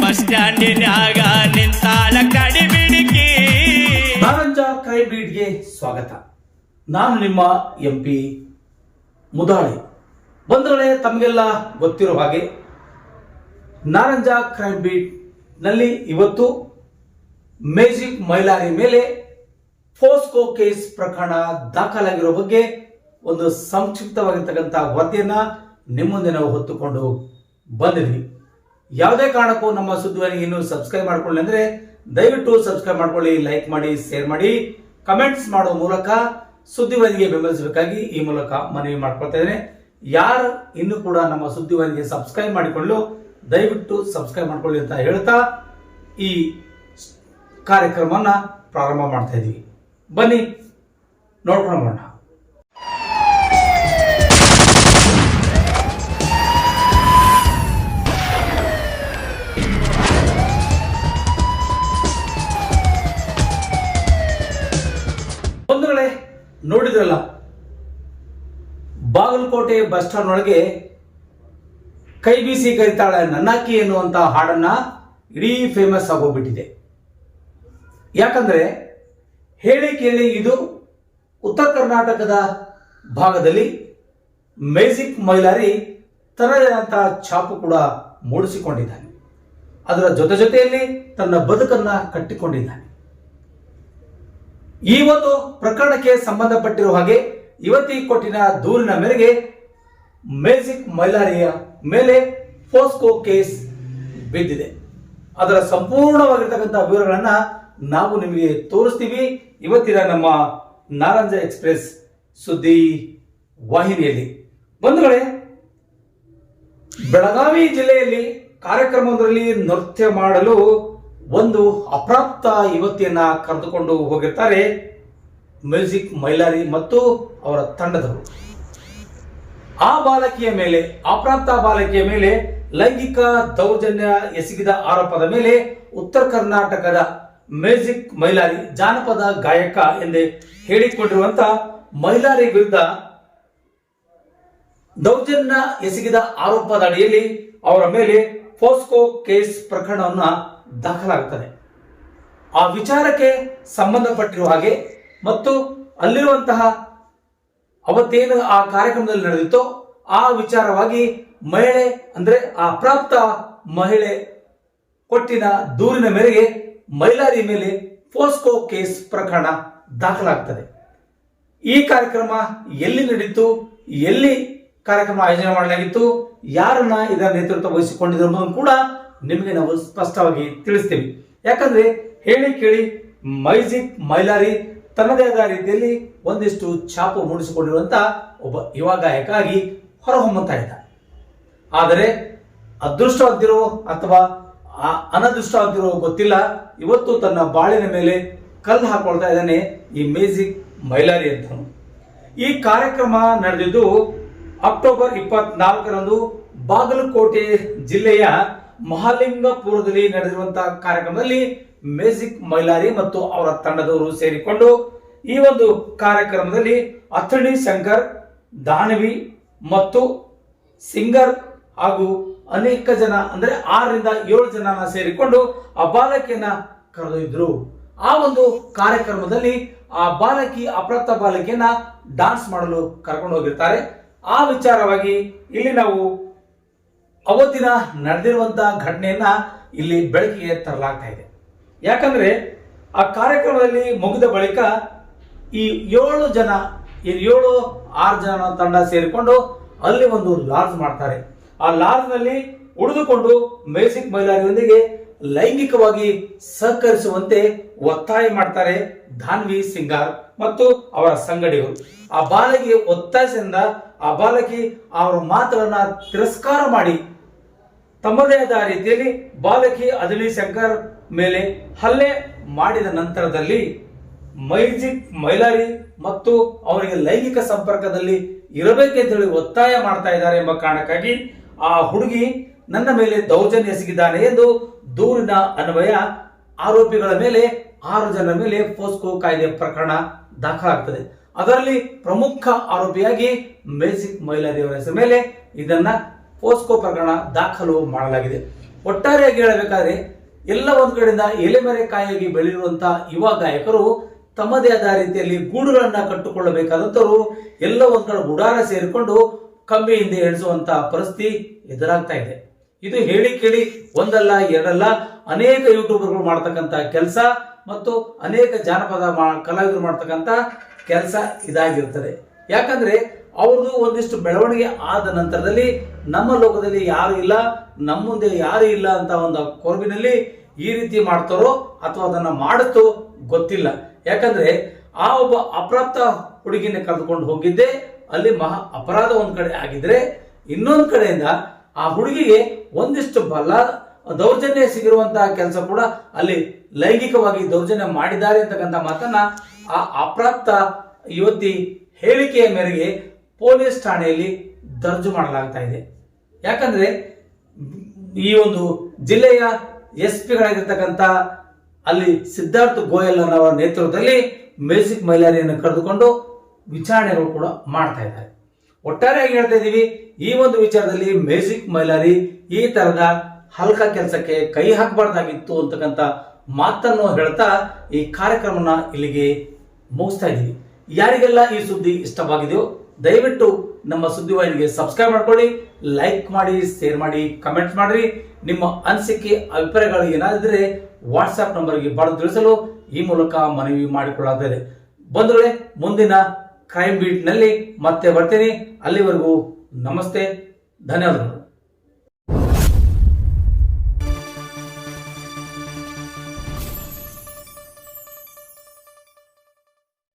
Bus ಸ್ಟ್ಯಾಂಡಿನ್ಯಾಗ ನಿಂತಾಳ ಕಡಿಬಿಡಿಕಿ. Naranja crime ಬೀಟ್ಗೆ ಸ್ವಾಗತ. ನಾನು ನಿಮ್ಮ MP ಮುದಾಳಿ. ಬಂಧುಗಳೇ, ತಮಗೆಲ್ಲ ಗೊತ್ತಿರೋ ಹಾಗೆ ನಾರಂಜ ಕ್ರೈಮ್ ಬೀಟ್ ನಲ್ಲಿ ಇವತ್ತು ಮ್ಯಾಜಿಕ್ ಮೈಲಾರಿ ಮೇಲೆ ಫೋಸ್ಕೋ ಕೇಸ್ ಪ್ರಕರಣ ದಾಖಲಾಗಿರೋ ಬಗ್ಗೆ ಒಂದು ಸಂಕ್ಷಿಪ್ತವಾಗಿರ್ತಕ್ಕಂಥ ವರದಿಯನ್ನ ನಿಮ್ಮ ಮುಂದೆ ನಾವು ಹೊತ್ತುಕೊಂಡು ಬಂದಿದ್ವಿ. ಯಾವುದೇ ಕಾರಣಕ್ಕೂ ನಮ್ಮ ಸುದ್ದಿವಾಹಿನಿಗೆ ಇನ್ನೂ ಸಬ್ಸ್ಕ್ರೈಬ್ ಮಾಡ್ಕೊಳ್ಳಿ ಅಂದ್ರೆ ದಯವಿಟ್ಟು ಸಬ್ಸ್ಕ್ರೈಬ್ ಮಾಡ್ಕೊಳ್ಳಿ, ಲೈಕ್ ಮಾಡಿ, ಶೇರ್ ಮಾಡಿ, ಕಮೆಂಟ್ಸ್ ಮಾಡುವ ಮೂಲಕ ಸುದ್ದಿವಾಹಿನಿಗೆ ಬೆಂಬಲಿಸಬೇಕಾಗಿ ಈ ಮೂಲಕ ಮನವಿ ಮಾಡ್ಕೊಳ್ತಾ ಇದ್ದೇನೆ. ಯಾರು ಇನ್ನೂ ಕೂಡ ನಮ್ಮ ಸುದ್ದಿವಾಹಿನಿಗೆ ಸಬ್ಸ್ಕ್ರೈಬ್ ಮಾಡಿಕೊಳ್ಳಲು ದಯವಿಟ್ಟು ಸಬ್ಸ್ಕ್ರೈಬ್ ಮಾಡ್ಕೊಳ್ಳಿ ಅಂತ ಹೇಳ್ತಾ ಈ ಕಾರ್ಯಕ್ರಮವನ್ನ ಪ್ರಾರಂಭ ಮಾಡ್ತಾ ಇದ್ದೀವಿ. ಬನ್ನಿ ನೋಡ್ಕೊಂಡು ಬರೋಣ. ಬಂಧುಗಳೇ, ನೋಡಿದ್ರಲ್ಲ, ಬಾಗಲಕೋಟೆ ಬಸ್ ಸ್ಟಾಂಡ್ ಒಳಗೆ ಕೈ ಬೀಸಿ ಕರಿತಾಳೆ ನನ್ನಾಕಿ ಎನ್ನುವಂತ ಹಾಡನ್ನ ಇಡೀ ಫೇಮಸ್ ಆಗೋಗ್ಬಿಟ್ಟಿದೆ. ಯಾಕಂದ್ರೆ ಹೇಳಿ ಕೇಳಿ ಇದು ಉತ್ತರ ಕರ್ನಾಟಕದ ಭಾಗದಲ್ಲಿ ಮ್ಯಾಜಿಕ್ ಮೈಲಾರಿ ತನ್ನದೇ ಛಾಪು ಕೂಡ ಮೂಡಿಸಿಕೊಂಡಿದ್ದಾನೆ. ಅದರ ಜೊತೆಯಲ್ಲಿ ತನ್ನ ಬದುಕನ್ನ ಕಟ್ಟಿಕೊಂಡಿದ್ದಾನೆ. ಈ ಒಂದು ಪ್ರಕರಣಕ್ಕೆ ಸಂಬಂಧಪಟ್ಟಿರುವ ಹಾಗೆ ಯುವತಿ ಕೊಟ್ಟಿನ ದೂರಿನ ಮೇರೆಗೆ ಮ್ಯಾಜಿಕ್ ಮೈಲಾರಿಯ ಮೇಲೆ ಫೋಸ್ಕೋ ಕೇಸ್ ಬಿದ್ದಿದೆ. ಅದರ ಸಂಪೂರ್ಣವಾಗಿರ್ತಕ್ಕಂಥ ವಿವರಗಳನ್ನ ನಾವು ನಿಮಗೆ ತೋರಿಸ್ತೀವಿ ಇವತ್ತಿನ ನಮ್ಮ ನಾರಂಜ ಎಕ್ಸ್ಪ್ರೆಸ್ ಸುದ್ದಿ ವಾಹಿನಿಯಲ್ಲಿ. ಬಂಧುಗಳೇ, ಬೆಳಗಾವಿ ಜಿಲ್ಲೆಯಲ್ಲಿ ಕಾರ್ಯಕ್ರಮದಲ್ಲಿ ನೃತ್ಯ ಮಾಡಲು ಒಂದು ಅಪ್ರಾಪ್ತ ಯುವತಿಯನ್ನ ಕರೆದುಕೊಂಡು ಹೋಗಿರ್ತಾರೆ ಮ್ಯಾಜಿಕ್ ಮೈಲಾರಿ ಮತ್ತು ಅವರ ತಂಡದವರು. ಆ ಅಪ್ರಾಪ್ತ ಬಾಲಕಿಯ ಮೇಲೆ ಲೈಂಗಿಕ ದೌರ್ಜನ್ಯ ಎಸಗಿದ ಆರೋಪದ ಮೇಲೆ ಉತ್ತರ ಕರ್ನಾಟಕದ ಮ್ಯಾಜಿಕ್ ಮೈಲಾರಿ ಜಾನಪದ ಗಾಯಕ ಎಂದೇ ಹೇಳಿಕೊಂಡಿರುವಂತ ಮೈಲಾರಿ ವಿರುದ್ಧ ದೌರ್ಜನ್ಯ ಎಸಗಿದ ಆರೋಪದ ಅಡಿಯಲ್ಲಿ ಅವರ ಮೇಲೆ ಫೋಸ್ಕೋ ಕೇಸ್ ಪ್ರಕರಣವನ್ನ ದಾಖಲಾಗುತ್ತದೆ. ಆ ವಿಚಾರಕ್ಕೆ ಸಂಬಂಧಪಟ್ಟಿರುವ ಹಾಗೆ ಮತ್ತು ಅಲ್ಲಿರುವಂತಹ ಅವತ್ತೇನು ಆ ಕಾರ್ಯಕ್ರಮದಲ್ಲಿ ನಡೆದಿತ್ತೋ ಆ ವಿಚಾರವಾಗಿ ಮಹಿಳೆ ಅಂದ್ರೆ ಆ ಅಪ್ರಾಪ್ತ ಮಹಿಳೆ ಕೊಟ್ಟಿನ ದೂರಿನ ಮೇರೆಗೆ ಮೈಲಾರಿ ಮೇಲೆ ಫೋಸ್ಕೋ ಕೇಸ್ ಪ್ರಕರಣ ದಾಖಲಾಗ್ತದೆ. ಈ ಕಾರ್ಯಕ್ರಮ ಎಲ್ಲಿ ನಡೆಯಿತು, ಎಲ್ಲಿ ಕಾರ್ಯಕ್ರಮ ಆಯೋಜನೆ ಮಾಡಲಾಗಿತ್ತು, ಯಾರನ್ನ ಇದರ ನೇತೃತ್ವ ವಹಿಸಿಕೊಂಡಿದ್ರು ಅನ್ನೋದನ್ನು ಕೂಡ ನಿಮಗೆ ನಾವು ಸ್ಪಷ್ಟವಾಗಿ ತಿಳಿಸ್ತೀವಿ. ಯಾಕಂದ್ರೆ ಹೇಳಿ ಕೇಳಿ ಮ್ಯಾಜಿಕ್ ಮೈಲಾರಿ ತನ್ನದೇ ಆದ ರೀತಿಯಲ್ಲಿ ಒಂದಿಷ್ಟು ಛಾಪು ಮೂಡಿಸಿಕೊಂಡಿರುವಂತ ಒಬ್ಬ ಯುವ ಗಾಯಕ ಆಗಿ ಹೊರಹೊಮ್ಮುತ್ತಾ ಇದ್ದ. ಆದರೆ ಅದೃಷ್ಟವಂತಿರೋ ಅಥವಾ ಅನದೃಷ್ಟವಂತಿರೋ ಗೊತ್ತಿಲ್ಲ, ಇವತ್ತು ತನ್ನ ಬಾಳಿನ ಮೇಲೆ ಕಲ್ಲು ಹಾಕೊಳ್ತಾ ಇದ್ದಾನೆ ಈ ಮ್ಯಾಜಿಕ್ ಮೈಲಾರಿ ಅಂತ. ಈ ಕಾರ್ಯಕ್ರಮ ನಡೆದಿದ್ದು ಅಕ್ಟೋಬರ್ 24ರಂದು ಬಾಗಲಕೋಟೆ ಜಿಲ್ಲೆಯ ಮಹಾಲಿಂಗಪುರದಲ್ಲಿ ನಡೆದಿರುವಂತಹ ಕಾರ್ಯಕ್ರಮದಲ್ಲಿ ಮ್ಯಾಜಿಕ್ ಮೈಲಾರಿ ಮತ್ತು ಅವರ ತಂಡದವರು ಸೇರಿಕೊಂಡು ಈ ಒಂದು ಕಾರ್ಯಕ್ರಮದಲ್ಲಿ ಅಥಣಿ ಶಂಕರ್, ದಾನವಿ ಮತ್ತು ಸಿಂಗರ್ ಹಾಗೂ ಅನೇಕ ಜನ ಅಂದ್ರೆ 6ರಿಂದ 7 ಜನ ಸೇರಿಕೊಂಡು ಆ ಬಾಲಕಿಯನ್ನ ಕರೆದೊಯ್ದ್ರು. ಆ ಒಂದು ಕಾರ್ಯಕ್ರಮದಲ್ಲಿ ಆ ಅಪ್ರಾಪ್ತ ಬಾಲಕಿಯನ್ನ ಡಾನ್ಸ್ ಮಾಡಲು ಕರ್ಕೊಂಡು ಹೋಗಿರ್ತಾರೆ. ಆ ವಿಚಾರವಾಗಿ ಇಲ್ಲಿ ನಾವು ಅವತ್ತಿನ ನಡೆದಿರುವಂತಹ ಘಟನೆಯನ್ನ ಇಲ್ಲಿ ಬೆಳಕಿಗೆ ತರಲಾಗ್ತಾ ಇದೆ. ಯಾಕಂದ್ರೆ ಆ ಕಾರ್ಯಕ್ರಮದಲ್ಲಿ ಮುಗಿದ ಬಳಿಕ ಈ 6 ಜನ ತಂಡ ಸೇರಿಕೊಂಡು ಅಲ್ಲಿ ಒಂದು ಲಾಡ್ಜ್ ಮಾಡ್ತಾರೆ. ಆ ಲಾಡ್ಜ್ ನಲ್ಲಿ ಉಳಿದುಕೊಂಡು ಮ್ಯಾಜಿಕ್ ಮೈಲಾರಿಯೊಂದಿಗೆ ಲೈಂಗಿಕವಾಗಿ ಸಹಕರಿಸುವಂತೆ ಒತ್ತಾಯ ಮಾಡ್ತಾರೆ ಧಾನ್ವಿ ಸಿಂಗಾರ್ ಮತ್ತು ಅವರ ಸಂಗಡಿಗರು. ಆ ಬಾಲಕಿಗೆ ಒತ್ತಾಯದಿಂದ ಆ ಬಾಲಕಿ ಅವರ ಮಾತುಗಳನ್ನ ತಿರಸ್ಕಾರ ಮಾಡಿ ತಮ್ಮದೇ ಆದ ರೀತಿಯಲ್ಲಿ ಬಾಲಕಿ ಅಥಣಿ ಶಂಕರ್ ಮೇಲೆ ಹಲ್ಲೆ ಮಾಡಿದ ನಂತರದಲ್ಲಿ ಮ್ಯಾಜಿಕ್ ಮೈಲಾರಿ ಮತ್ತು ಅವರಿಗೆ ಲೈಂಗಿಕ ಸಂಪರ್ಕದಲ್ಲಿ ಇರಬೇಕೆಂತ ಹೇಳಿ ಒತ್ತಾಯ ಮಾಡ್ತಾ ಇದ್ದಾರೆ ಎಂಬ ಕಾರಣಕ್ಕಾಗಿ ಆ ಹುಡುಗಿ ನನ್ನ ಮೇಲೆ ದೌರ್ಜನ್ಯ ಎಸಗಿದ್ದಾನೆ ಎಂದು ದೂರಿನ ಅನ್ವಯ ಆರೋಪಿಗಳ ಮೇಲೆ 6 ಜನರ ಮೇಲೆ ಫೋಸ್ಕೋ ಕಾಯ್ದೆ ಪ್ರಕರಣ ದಾಖಲಾಗ್ತದೆ. ಅದರಲ್ಲಿ ಪ್ರಮುಖ ಆರೋಪಿಯಾಗಿ ಮ್ಯಾಜಿಕ್ ಮೈಲಾರಿ ಅವರ ಹೆಸರ ಮೇಲೆ ಇದನ್ನ ಪೋಸ್ಕೋ ಪ್ರಕರಣ ದಾಖಲು ಮಾಡಲಾಗಿದೆ. ಒಟ್ಟಾರೆಯಾಗಿ ಹೇಳಬೇಕಾದ್ರೆ ಎಲ್ಲ ಒಂದ್ ಕಡೆಯಿಂದ ಎಲೆಮರೆಕಾಯಾಗಿ ಬೆಳೆದಿರುವಂತಹ ಯುವ ಗಾಯಕರು ತಮ್ಮದೇ ಆದ ರೀತಿಯಲ್ಲಿ ಗೂಡುಗಳನ್ನ ಕಟ್ಟಿಕೊಳ್ಳಬೇಕಾದಂತವರು ಎಲ್ಲ ಒಂದ್ ಕಡೆ ಗುಡಾರ ಸೇರಿಕೊಂಡು ಕಂಬಿಯಿಂದ ಎಣಿಸುವಂತಹ ಪರಿಸ್ಥಿತಿ ಎದುರಾಗ್ತಾ ಇದೆ. ಇದು ಹೇಳಿ ಕೇಳಿ ಒಂದಲ್ಲ ಎರಡಲ್ಲ ಅನೇಕ ಯೂಟ್ಯೂಬರ್ಗಳು ಮಾಡ್ತಕ್ಕಂತ ಕೆಲಸ ಮತ್ತು ಅನೇಕ ಜಾನಪದ ಕಲಾವಿದರು ಮಾಡ್ತಕ್ಕಂತ ಕೆಲಸ ಇದಾಗಿರ್ತದೆ. ಯಾಕಂದ್ರೆ ಅವ್ರದ್ದು ಒಂದಿಷ್ಟು ಬೆಳವಣಿಗೆ ಆದ ನಂತರದಲ್ಲಿ ನಮ್ಮ ಲೋಕದಲ್ಲಿ ಯಾರು ಇಲ್ಲ, ನಮ್ಮ ಮುಂದೆ ಯಾರು ಇಲ್ಲ ಅಂತ ಒಂದು ಕೊರಬಿನಲ್ಲಿ ಈ ರೀತಿ ಮಾಡ್ತಾರೋ ಅಥವಾ ಅದನ್ನ ಮಾಡುತ್ತೋ ಗೊತ್ತಿಲ್ಲ. ಯಾಕಂದ್ರೆ ಆ ಒಬ್ಬ ಅಪ್ರಾಪ್ತ ಹುಡುಗಿನ ಕರೆದುಕೊಂಡು ಹೋಗಿದ್ದೆ ಅಲ್ಲಿ ಮಹಾ ಅಪರಾಧ ಒಂದ್ ಕಡೆ ಆಗಿದ್ರೆ, ಇನ್ನೊಂದ್ ಕಡೆಯಿಂದ ಆ ಹುಡುಗಿಗೆ ಒಂದಿಷ್ಟು ದೌರ್ಜನ್ಯ ಸಿಗಿರುವಂತಹ ಕೆಲಸ ಕೂಡ ಅಲ್ಲಿ ಲೈಂಗಿಕವಾಗಿ ದೌರ್ಜನ್ಯ ಮಾಡಿದ್ದಾರೆ ಅಂತಕ್ಕಂಥ ಮಾತನ್ನ ಆ ಅಪ್ರಾಪ್ತ ಯುವತಿ ಹೇಳಿಕೆಯ ಮೇರೆಗೆ ಪೊಲೀಸ್ ಠಾಣೆಯಲ್ಲಿ ದರ್ಜು ಮಾಡಲಾಗ್ತಾ ಇದೆ. ಯಾಕಂದ್ರೆ ಈ ಒಂದು ಜಿಲ್ಲೆಯ SP ಗಳಾಗಿರ್ತಕ್ಕಂಥ ಅಲ್ಲಿ ಸಿದ್ಧಾರ್ಥ ಗೋಯಲ್ ಅವರ ನೇತೃತ್ವದಲ್ಲಿ ಮ್ಯೂಸಿಕ್ ಮೈಲಾರಿಯನ್ನು ಕರೆದುಕೊಂಡು ವಿಚಾರಣೆಗಳು ಕೂಡ ಮಾಡ್ತಾ ಇದ್ದಾರೆ. ಒಟ್ಟಾರೆಯಾಗಿ ಹೇಳ್ತಾ ಇದ್ದೀವಿ, ಈ ಒಂದು ವಿಚಾರದಲ್ಲಿ ಮ್ಯೂಸಿಕ್ ಮೈಲಾರಿ ಈ ತರದ ಹಲ್ಕ ಕೆಲಸಕ್ಕೆ ಕೈ ಹಾಕಬಾರ್ದಾಗಿತ್ತು ಅಂತಕ್ಕಂಥ ಮಾತನ್ನು ಹೇಳ್ತಾ ಈ ಕಾರ್ಯಕ್ರಮನ ಇಲ್ಲಿಗೆ ಮುಗಿಸ್ತಾ ಇದ್ದೀವಿ. ಯಾರಿಗೆಲ್ಲ ಈ ಸುದ್ದಿ ಇಷ್ಟವಾಗಿದೆಯೋ ದಯವಿಟ್ಟು ನಮ್ಮ ಸುದ್ದಿವಾಹಿನಿಗೆ ಸಬ್ಸ್ಕ್ರೈಬ್ ಮಾಡ್ಕೊಳ್ಳಿ, ಲೈಕ್ ಮಾಡಿ, ಶೇರ್ ಮಾಡಿ, ಕಮೆಂಟ್ ಮಾಡ್ರಿ. ನಿಮ್ಮ ಅನಿಸಿಕೆ ಅಭಿಪ್ರಾಯಗಳು ಏನಾದ್ರೆ ವಾಟ್ಸ್ಆಪ್ ನಂಬರ್ಗೆ ಬರೆದು ತಿಳಿಸಲು ಈ ಮೂಲಕ ಮನವಿ ಮಾಡಿಕೊಳ್ಳಲಾಗಿದೆ. ಬಂಧುಗಳೇ, ಮುಂದಿನ ಕ್ರೈಮ್ ಬೀಟ್ ನಲ್ಲಿ ಮತ್ತೆ ಬರ್ತೀನಿ. ಅಲ್ಲಿವರೆಗೂ ನಮಸ್ತೆ, ಧನ್ಯವಾದಗಳು.